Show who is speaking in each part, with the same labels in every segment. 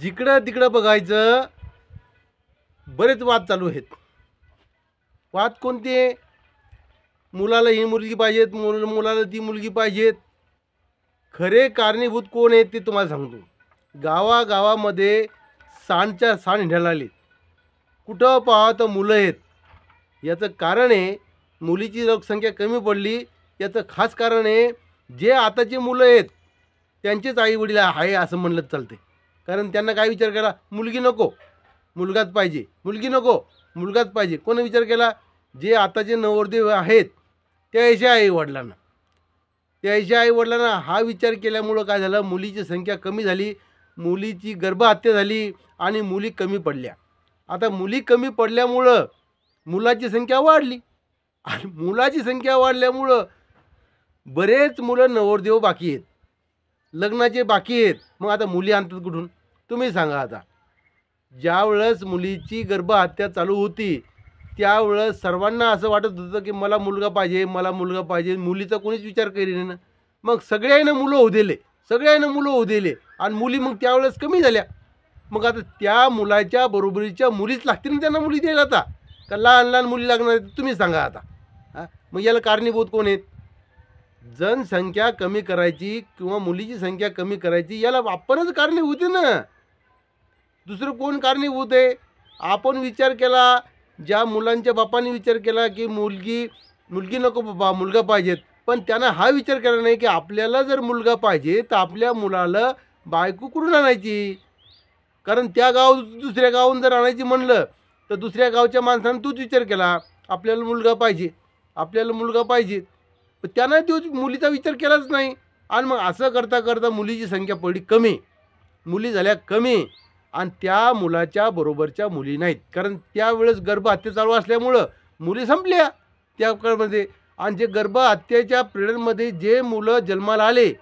Speaker 1: जिकडं तिकडं बघायचं, बरेच वाद चालू आहेत. वाद कोणते? मुलाला ही मुलगी पाहिजेत, मुलाला ती मुलगी पाहिजेत. खरे कारणीभूत कोण आहेत ते तुम्हाला सांगतो. गावागावामध्ये सांडच्या सांड हिंडायला लागले. कुठं पाहा तर मुलं आहेत. याचं कारण आहे मुलीची लोकसंख्या कमी पडली. याचं खास कारण आहे जे आताची मुलं आहेत त्यांचेच आईवडील आहे असं म्हणलं चालते. कारण त्यांना काय विचार केला, मुलगी नको मुलगाच पाहिजे, मुलगी नको मुलगाच पाहिजे. कोणी विचार केला? जे आताचे नवरदेव आहेत त्याच्या आईवडिलांना. त्याच्या आईवडिलांना हा विचार केल्यामुळं काय झालं, मुलीची संख्या कमी झाली, मुलीची गर्भहत्या झाली आणि मुली कमी पडल्या. आता मुली कमी पडल्यामुळं मुलाची संख्या वाढली आणि मुलाची संख्या वाढल्यामुळं बरेच मुलं नवरदेव बाकी आहेत, लग्नाचे बाकी आहेत. मग आता मुली आणतात कुठून तुम्ही सांगा. आता ज्यावेळेस मुलीची गर्भहत्या चालू होती त्यावेळेस सर्वांना असं वाटत होतं की मला मुलगा पाहिजे, मला मुलगा पाहिजे. मुलीचा कोणीच विचार करीन ना. मग सगळ्यांना मुलं होऊ दिले, सगळ्यांना मुलं होऊ दिले आणि मुली मग त्यावेळेस कमी झाल्या. मग आता त्या मुलाच्या बरोबरीच्या मुलीच लागतील ना त्यांना मुली द्यायला. आता का लहान लहान मुली लागणार तुम्ही सांगा आता. हां, मग याला कारणीभूत कोण आहेत? जनसंख्या कमी करायची किंवा मुलीची संख्या कमी करायची याला आपणच कारणीभूत आहे ना. दुसरं कोण कारणीभूत आहे? आपण विचार केला, ज्या मुलांच्या बापाने विचार केला की मुलगी नको बाबा मुलगा पाहिजेत, पण त्यांना हा विचार केला नाही की आपल्याला जर मुलगा पाहिजे तर आपल्या मुलाला बायको कुठून आणायची. कारण त्या दुसऱ्या गावाहून जर आणायची म्हणलं तर दुसऱ्या गावच्या माणसानं तोच विचार केला, आपल्याला मुलगा पाहिजे, आपल्याला मुलगा पाहिजे. पण त्यानं तो मुलीचा विचार केलाच नाही आणि मग असं करता करता मुलीची संख्या पडली कमी, मुली झाल्या कमी आणि त्या मुलाच्या बरोबरच्या मुली नाहीत. कारण त्यावेळेस गर्भहत्या चालू असल्यामुळं मुली संपल्या त्या काळामध्ये. आणि जे गर्भहत्येच्या पिरियडमध्ये जे मुलं जन्माला आले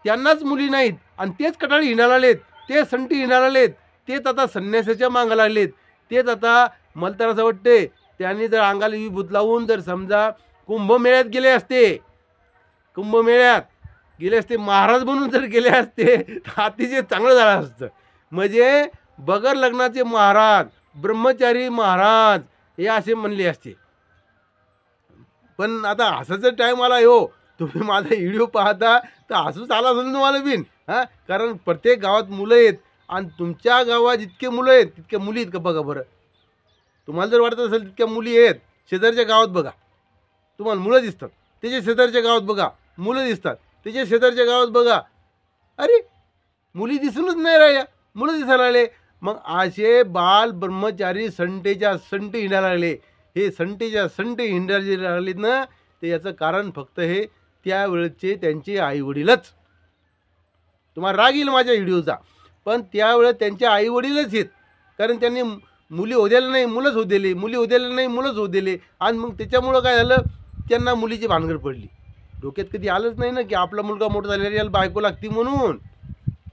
Speaker 1: त्यांनाच मुली नाहीत आणि तेच कटाळी हिंडायला आलेत, ते संटी हिंडायला आलेत, तेच आता संन्यासाच्या मागायला लागलेत. तेच आता मला तर असं वाटते त्यांनी जर अंगाला विभूत लावून जर समजा कुंभमेळ्यात गेले असते, कुंभमेळ्यात गेले असते, महाराज बनून जर गेले असते तर अतिशय चांगलं झालं असतं. म्हणजे बगर लग्नाचे महाराज, ब्रह्मचारी महाराज हे असे म्हणले असते. पण आता हसायचा टाईम आला हो. तुम्ही माझा व्हिडिओ पाहता तर हसूच आला असेल तुम्हाला बिन. हां, कारण प्रत्येक गावात मुलं आहेत आणि तुमच्या गावात जितके मुलं आहेत तितक्या मुली आहेत का बघा बरं. तुम्हाला जर वाटत असेल तितक्या मुली आहेत, शेजारच्या गावात बघा तुम्हाला मुलं दिसतात, त्याच्या शेजारच्या गावात बघा मुलं दिसतात, त्याच्या शेजारच्या गावात बघा, अरे मुली दिसूनच नाही राहिल्या, मुलं दिसायला लागले. मग असे बाल ब्रह्मचारी संटेच्या संटी हिंडायला लागले. हे संटेच्या संटे हिंडायला जे लागलेत ना, ते याचं कारण फक्त हे त्यावेळेचे त्यांचे आईवडीलच. तुम्हाला राग येईल माझ्या व्हिडिओचा, पण त्यावेळेस त्यांचे आईवडीलच आहेत. कारण त्यांनी मुली होऊ द्यायला नाही, मुलंच होऊ दिले, मुली होऊ द्यायला नाही, मुलंच होऊ दिले. आणि मग त्याच्यामुळं काय झालं, त्यांना मुलीची भानगड पडली. डोक्यात कधी आलंच नाही ना की आपला मुलगा मोठा झालेला याला बायको लागती म्हणून.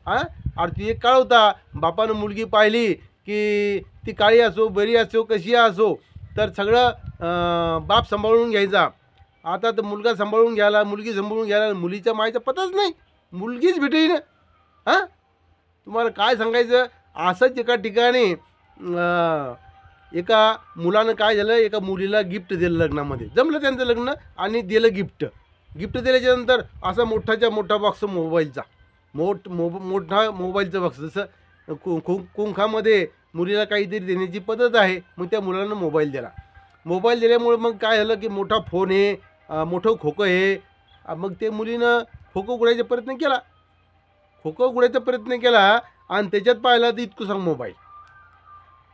Speaker 1: हां, अरे ती एक काळ होता, बापानं मुलगी पाहिली की ती काळी असो, बरी असो, कशी असो, तर सगळं बाप सांभाळून घ्यायचा. आता तर मुलगा सांभाळून घ्यायला, मुलगी सांभाळून घ्यायला, मुलीच्या मायचा पताच नाही, मुलगीच भेटेन. हां, तुम्हाला काय सांगायचं. असंच एका ठिकाणी एका मुलानं काय झालं, एका मुलीला गिफ्ट दिलं लग्नामध्ये. जमलं त्यांचं लग्न आणि दिलं गिफ्ट. गिफ्ट दिल्याच्यानंतर असा मोठाच्या मोठा बॉक्स मोबाईलचा, मोठा मोबाईलचा बॉक्स. जसं कुंखामध्ये मुलीला काहीतरी देण्याची पद्धत आहे, मग त्या मुलानं मोबाईल दिला. मोबाईल दिल्यामुळे मग काय झालं की मोठा फोन आहे, मोठं खोकं आहे. मग ते मुलीनं खोकं उघडायचा प्रयत्न केला, खोकं उघडायचा प्रयत्न केला आणि त्याच्यात पाहिला तर इतकं सांग मोबाईल,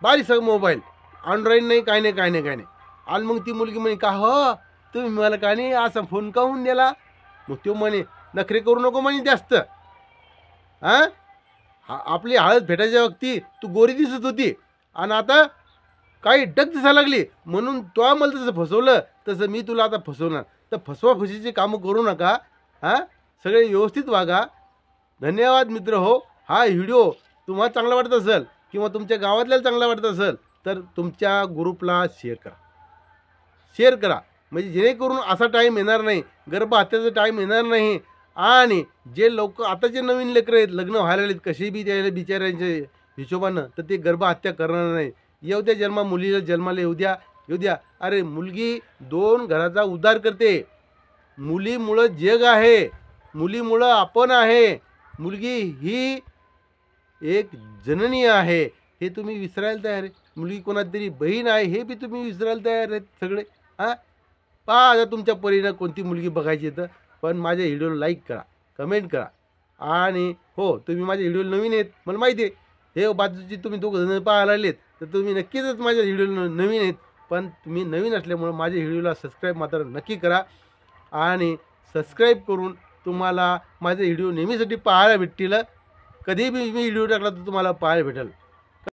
Speaker 1: बारीक सांग मोबाईल, अँड्रॉईड नाही, काय नाही, काय नाही, काय नाही. आणि मग ती मुलगी म्हणे का हो तुम्ही मला काय नाही असा फोन काहून दिला. मग तो म्हणे नखरे करू नको म्हणे जास्त. हां, आपली हळद भेटायच्या वक्ती तू गोरी दिसत होती आणि आता काही डग दिसायला लागली, म्हणून तो मला तसं फसवलं तसं मी तुला आता फसवणार. तर फसवाफसवीची कामं करू नका. हां, सगळे व्यवस्थित वागा. धन्यवाद मित्र हो. हा व्हिडिओ तुम्हाला चांगला वाटत असेल किंवा तुमच्या गावातल्याला चांगला वाटत असेल तर तुमच्या ग्रुपला शेअर करा, शेअर करा. म्हणजे जेणेकरून असा टाईम येणार नाही, गर्भहत्याचा टाईम येणार नाही आणि जे लोक आताचे नवीन लेकरं आहेत, लग्न व्हायला आहेत, कसे बी त्याला बिचाऱ्यांच्या हिशोबानं, तर ते गर्भहत्या करणार नाही. येऊ द्या जन्मा, मुलीला जन्माला येऊ द्या. अरे मुलगी 2 घराचा उद्धार करते. मुलीमुळं जग आहे, मुलीमुळं आपण आहे. मुलगी ही एक जननी आहे, हे तुम्ही विसरायला तयार आहे. मुलगी कोणाची तरी बहीण आहे, हे बी तुम्ही विसरायला तयार आहेत सगळे. हां, पहा आता तुमच्या परीनं कोणती मुलगी बघायची तर. पण माझ्या व्हिडिओला लाईक करा, कमेंट करा. आणि हो, तुम्ही माझ्या व्हिडिओला नवीन आहेत मला माहिती आहे. हे बाजूची तुम्ही दोघंजण पाहायला लागलेत, तर तुम्ही नक्कीच माझ्या व्हिडिओला नवीन आहेत. पण तुम्ही नवीन असल्यामुळं माझ्या व्हिडिओला सबस्क्राईब मात्र नक्की करा. आणि सबस्क्राईब करून तुम्हाला माझे व्हिडिओ नेहमीसाठी पाहायला भेटतील. कधीही मी व्हिडिओ टाकला तर तुम्हाला पाहायला भेटेल.